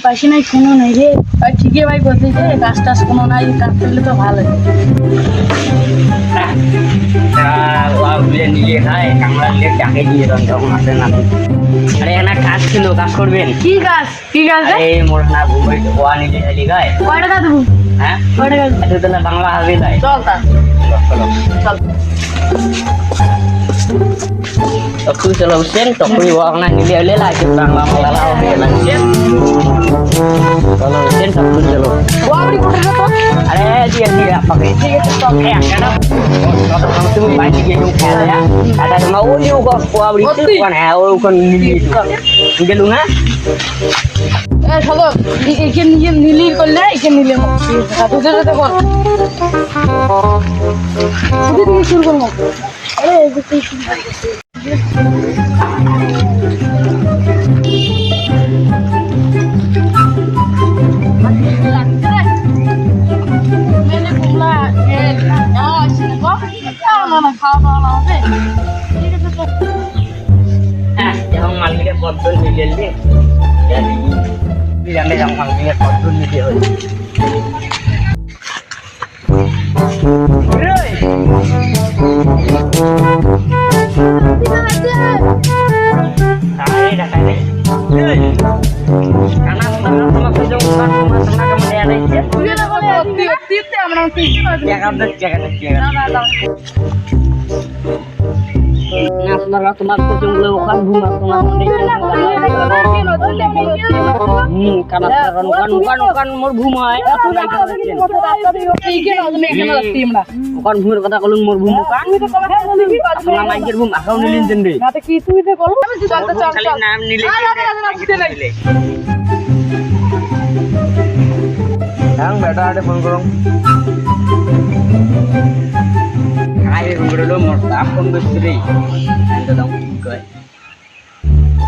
পাশে নাই কোনো নাই রে ভাই, ঠিকই ভাই বলছিস রে, কাজ টাজ কোনো নাই, কাজ করলে তো ভালো। নিলে খায় কামড়া নিলে ডাকে দিয়ে দেন তখন আসে না। আরে না কাজ ছিল, কাজ করবেন? কি কাজ? কি কাজ রে? এই মোর না ঘুমাই ওয়া নিলে খালি গায়। কয় টাকা দেবো? হ্যাঁ কয় টাকা? এটা তো না বাংলা হবে গায়। চল তা চল। তো তুই চলো উঠছেন তো তুই ওয়া না নিলে হলে লাগে বাংলা বাংলা হবে না। চলো উঠছেন তো তুই চলো। বাবরি কোথায় তো? আরে দিয়ে দিয়ে আপনাকে ঠিক আছে তো একটা তুমি বাইরে গিয়ে তুমি খেলা ya ada sama uli kok kuabri itu kan heo kan nili gelu na এ চলো, একে নিজে নিলি করলে একে নিলে দুধের সাথে কর। কোথা থেকে শুরু করবো? আরে এই যে তুই শুরু করছিস। yang malnya kotor nili jadi yang yang malnya kotor nili Nah, তোমার কোচিং গুলো ওখান ঘুমা তোমার কারণ ওখান মোর ঘুমায় ওখান ঘুমের কথা কলুন মোর ঘুম আপনার মাইকের ঘুম আকাও নিলেন দেন রে খালি নাম নিলে হ্যাঁ বেটা আরে ফোন করুন আরে ফোন করলো মোর তাপ ফোন করছি রে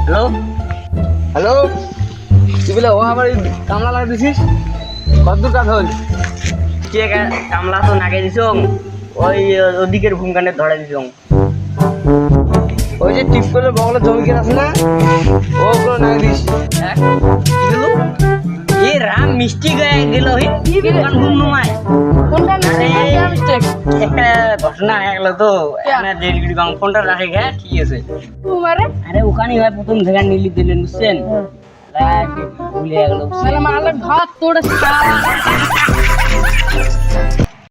হ্যালো হ্যালো তুই বলে ও আমার কামলা লাগা দিছিস কতদূর কাজ হল কে কামলা তো নাগে দিছ ওই ওদিকের ভূমকানে ধরে দিছ ওই যে টিপ করে বগলে জমি কিনে আছে না ওগুলো নাগে দিস ये राम मिस्टी गए गेलो ही कान घूम नुमाय কোনটা মিস্টেক? একটা ঘটনা হয়ে গেল তো এখানে ডেলিভারি গাং ফোনটা রাখে গে ঠিক আছে তোমারে আরে ওখানে ভাই প্রথম জায়গা নিলি দিলেন বুঝছেন ভুলে গেল মালের ভাত তোড়ে